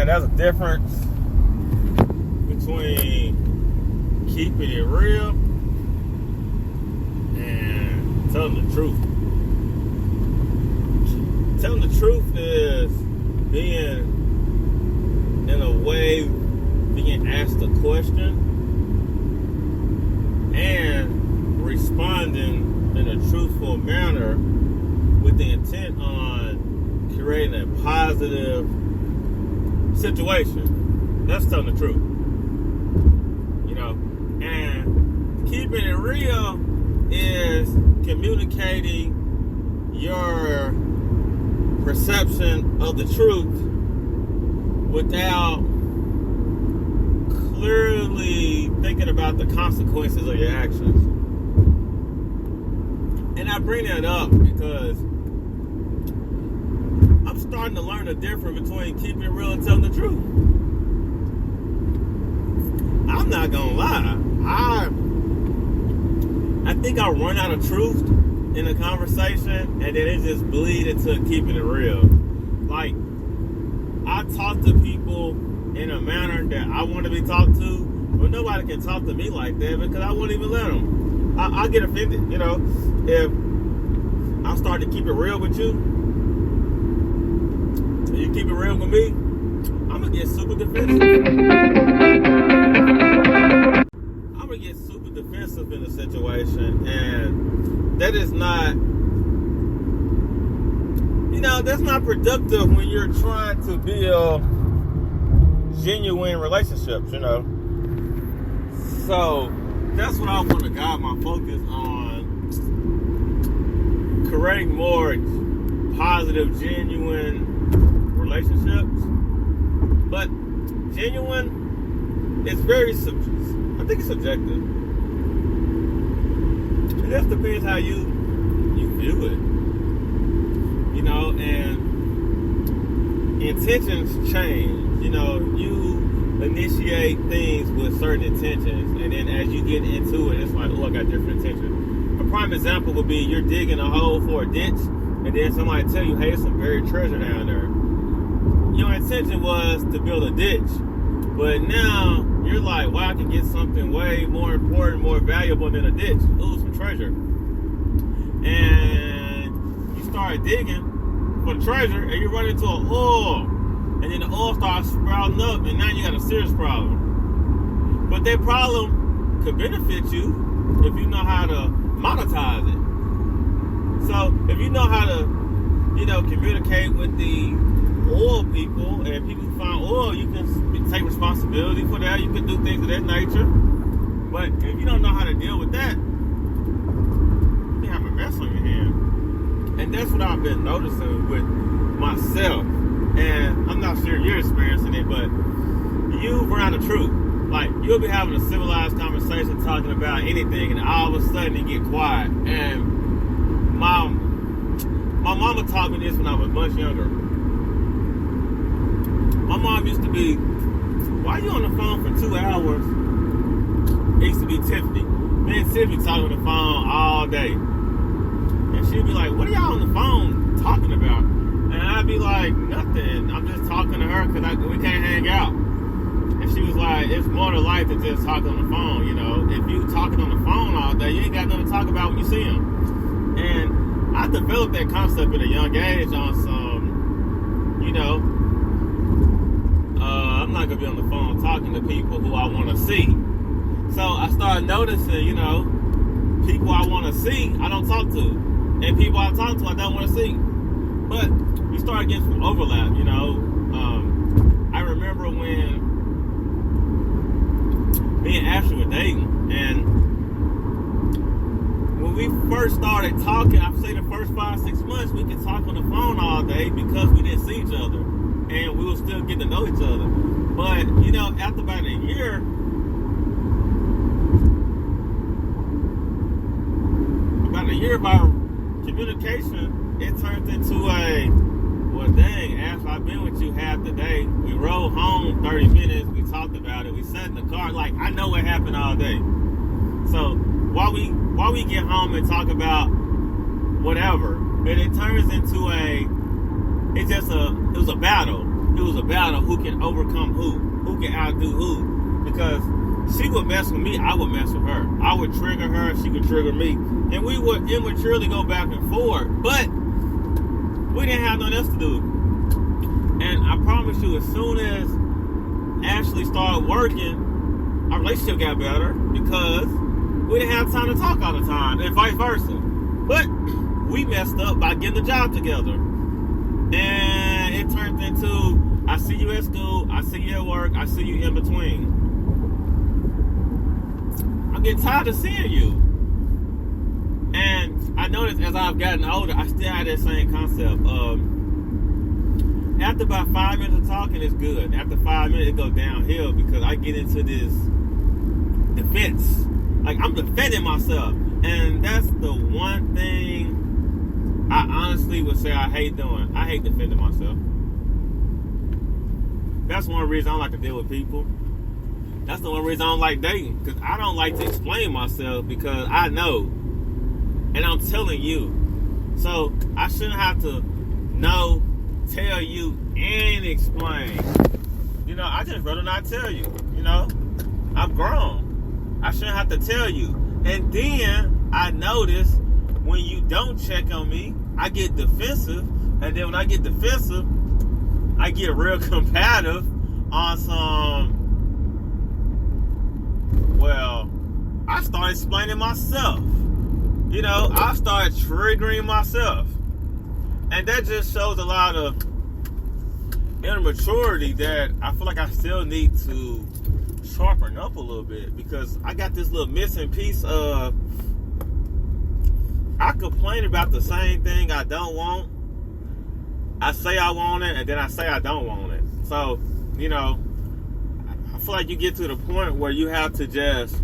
man, there's a difference between keeping it real and telling the truth. Telling the truth is being, in a way, being asked a question and responding in a truthful manner with the intent on creating a positive situation. That's telling the truth. You know, and keeping it real is communicating your perception of the truth without clearly thinking about the consequences of your actions. And I bring that up because I'm starting to learn the difference between keeping it real and telling the truth. I'm not gonna lie. I think I run out of truth in a conversation and then it just bleed into keeping it real. Like, I talk to people in a manner that I want to be talked to, but nobody can talk to me like that because I won't even let them. I get offended, you know. If I start to keep it real with you, and you keep it real with me, I'm gonna get super defensive. I'm gonna get super defensive in a situation, and that is not, you know, that's not productive when you're trying to build genuine relationships, you know. So that's what I want to guide my focus on, creating more positive, genuine relationships. But genuine is very I think it's subjective. It just depends how you view it. You know, and intentions change. You know, you initiate things with certain intentions, and then as you get into it, it's like, oh, I got different intentions. A prime example would be you're digging a hole for a ditch, and then somebody tell you, hey, there's some buried treasure down there. Your intention was to build a ditch, but now you're like, wow, I can get something way more important, more valuable than a ditch. Ooh, some treasure. And you start digging for the treasure, and you run into an oil. And then the oil starts sprouting up, and now you got a serious problem. But that problem could benefit you if you know how to monetize it. So if you know how to, you know, communicate with the oil people, and people who find oil, you can take responsibility for that. You can do things of that nature. But if you don't know how to deal with that, you have a mess on your hand. And that's what I've been noticing with myself. And I'm not sure you're experiencing it, but you run out of truth. Like, you'll be having a civilized conversation talking about anything, and all of a sudden you get quiet. And my mama taught me this when I was much younger. My mom used to be, why are you on the phone for 2 hours? It used to be Tiffany. Me and Tiffany talking on the phone all day. And she'd be like, what are y'all on the phone talking about? And I'd be like, nothing. I'm just talking to her because we can't hang out. And she was like, it's more to life than just talking on the phone, you know. If you talking on the phone all day, you ain't got nothing to talk about when you see them. And I developed that concept at a young age on some, you know, I'm not going to be on the phone talking to people who I want to see. So I started noticing, you know, people I want to see, I don't talk to. And people I talk to, I don't want to see. But we started getting some overlap, you know. I remember when me and Ashley were dating, and when we first started talking, I'd say the first 5-6 months, we could talk on the phone all day because we didn't see each other, and we were still getting to know each other. But, you know, after about a year, of our communication, it turned into a, well, dang, Ash, I've been with you half the day. We rode home 30 minutes. We talked about it. We sat in the car. Like, I know what happened all day. So while we get home and talk about whatever, and it turns into a, it was a battle. It was a battle who can overcome who can outdo who. Because she would mess with me, I would mess with her. I would trigger her, she would trigger me. And we would immaturely go back and forth. But we didn't have nothing else to do. And I promise you, as soon as Ashley started working, our relationship got better because we didn't have time to talk all the time, and vice versa. But we messed up by getting the job together. And it turned into, I see you at school, I see you at work, I see you in between. I'm getting tired of seeing you. And I noticed as I've gotten older, I still have that same concept of, after about 5 minutes of talking, it's good. After 5 minutes, it goes downhill because I get into this defense. Like, I'm defending myself. And that's the one thing I honestly would say I hate doing. I hate defending myself. That's one reason I don't like to deal with people. That's the one reason I don't like dating. Because I don't like to explain myself because I know. And I'm telling you. So, I shouldn't have to know, tell you, and explain. You know, I just rather not tell you. You know, I'm grown. I shouldn't have to tell you. And then I notice when you don't check on me, I get defensive. And then when I get defensive, I get real combative on some, well, I start explaining myself. You know, I start triggering myself. And that just shows a lot of immaturity that I feel like I still need to sharpen up a little bit, because I got this little missing piece of, I complain about the same thing I don't want. I say I want it, and then I say I don't want it. So, you know, I feel like you get to the point where you have to just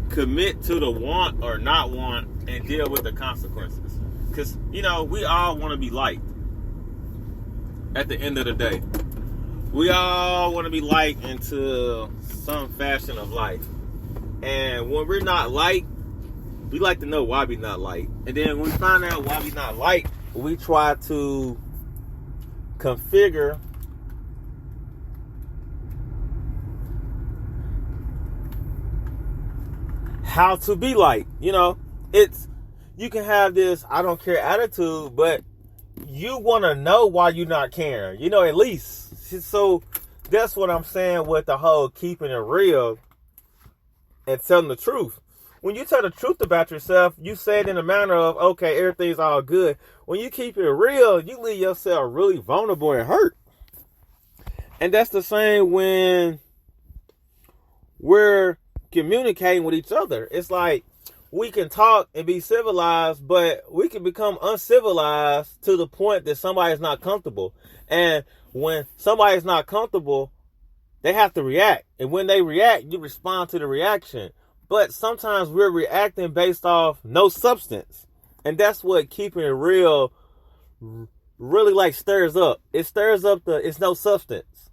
commit to the want or not want and deal with the consequences. Because, you know, we all want to be liked at the end of the day. We all want to be liked into some fashion of life. And when we're not liked, we like to know why we're not liked. And then when we find out why we're not liked, we try to configure how to be liked. You know, you can have this I don't care attitude, but you want to know why you're not caring. You know, at least. So that's what I'm saying with the whole keeping it real and telling the truth. When you tell the truth about yourself, you say it in a manner of, okay, everything's all good. When you keep it real, you leave yourself really vulnerable and hurt. And that's the same when we're communicating with each other. It's like we can talk and be civilized, but we can become uncivilized to the point that somebody's not comfortable. And when somebody's not comfortable, they have to react. And when they react, you respond to the reaction. But sometimes we're reacting based off no substance. And that's what keeping it real really like stirs up. It stirs up it's no substance.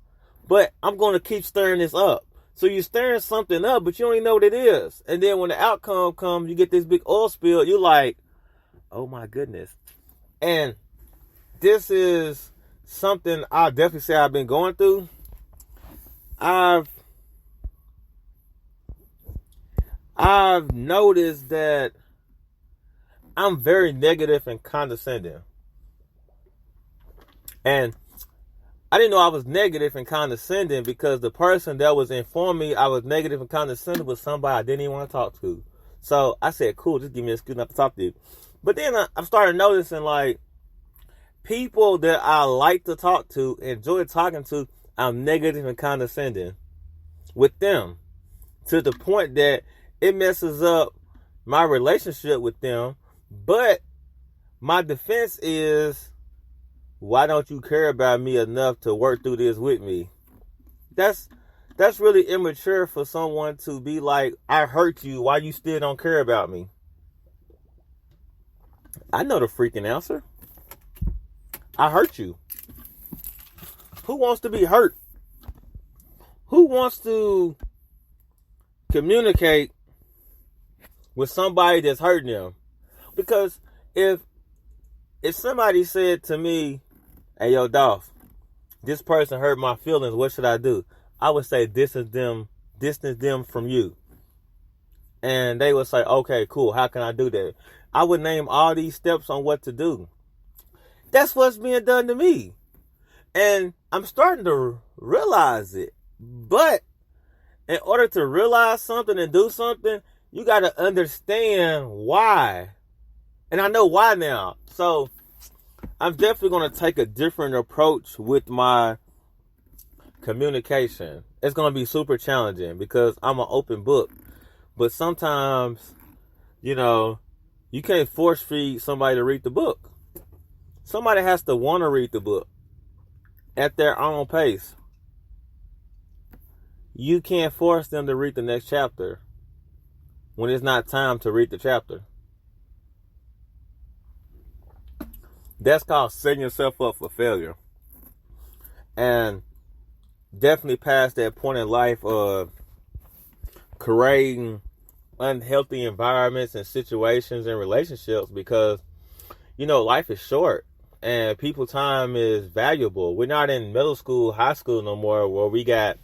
But I'm going to keep stirring this up. So you're stirring something up, but you don't even know what it is. And then when the outcome comes, you get this big oil spill. You're like, oh my goodness. And this is something I'll definitely say I've been going through. I've noticed that I'm very negative and condescending. And I didn't know I was negative and condescending because the person that was informing me I was negative and condescending was somebody I didn't even want to talk to. So I said, cool, just give me an excuse not to talk to you. But then I started noticing, like, people that I like to talk to, enjoy talking to, I'm negative and condescending with them. To the point that it messes up my relationship with them. But my defense is, why don't you care about me enough to work through this with me? That's really immature for someone to be like, I hurt you, why you still don't care about me? I know the freaking answer. I hurt you. Who wants to be hurt? Who wants to communicate with somebody that's hurting them? Because if somebody said to me, Hey, yo, Dolph, this person hurt my feelings. What should I do? I would say distance them from you. And they would say, okay, cool. How can I do that? I would name all these steps on what to do. That's what's being done to me. And I'm starting to realize it. But in order to realize something and do something, you got to understand why. And I know why now. So I'm definitely going to take a different approach with my communication. It's going to be super challenging because I'm an open book. But sometimes, you can't force feed somebody to read the book. Somebody has to want to read the book at their own pace. You can't force them to read the next chapter when it's not time to read the chapter. That's called setting yourself up for failure. And definitely past that point in life of creating unhealthy environments and situations and relationships because, life is short and people's time is valuable. We're not in middle school, high school no more where we got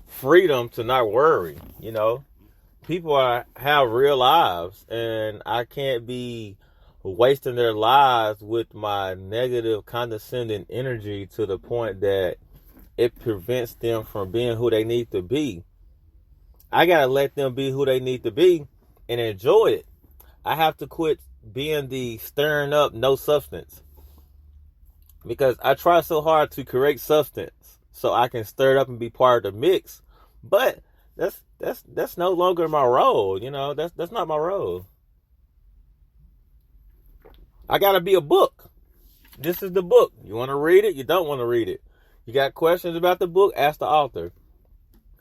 freedom to not worry. People have real lives and I can't be wasting their lives with my negative, condescending energy to the point that it prevents them from being who they need to be. I gotta let them be who they need to be and enjoy it. I have to quit being the stirring up no substance because I try so hard to create substance so I can stir it up and be part of the mix. But that's no longer my role. That's not my role. I gotta be a book. This is the book. You want to read it? You don't want to read it. You got questions about the book? Ask the author.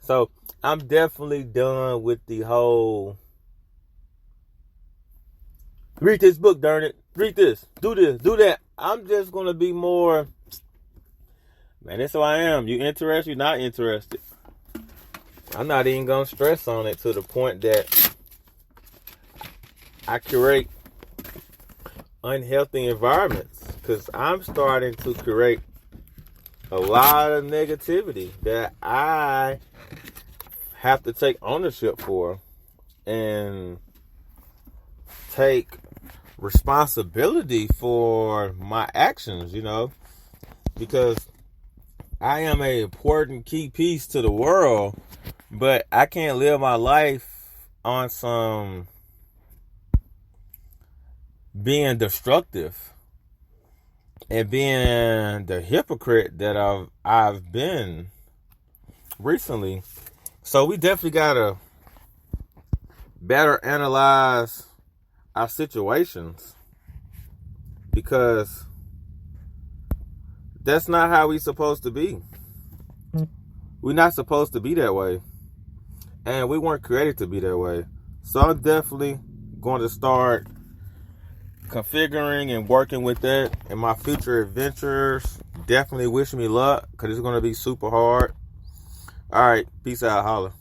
So I'm definitely done with the whole read this book, darn it. Read this, do that. I'm just going to be more, man, that's who I am. You interested, you're not interested. I'm not even going to stress on it to the point that I create unhealthy environments because I'm starting to create a lot of negativity that I have to take ownership for and take responsibility for my actions, because I am an important key piece to the world, but I can't live my life on some being destructive and being the hypocrite that I've been recently. So we definitely gotta better analyze our situations because that's not how we're supposed to be. We're not supposed to be that way. And we weren't created to be that way. So I'm definitely going to start configuring and working with that in my future adventures. Definitely wish me luck because it's going to be super hard. All right. Peace out. Holla.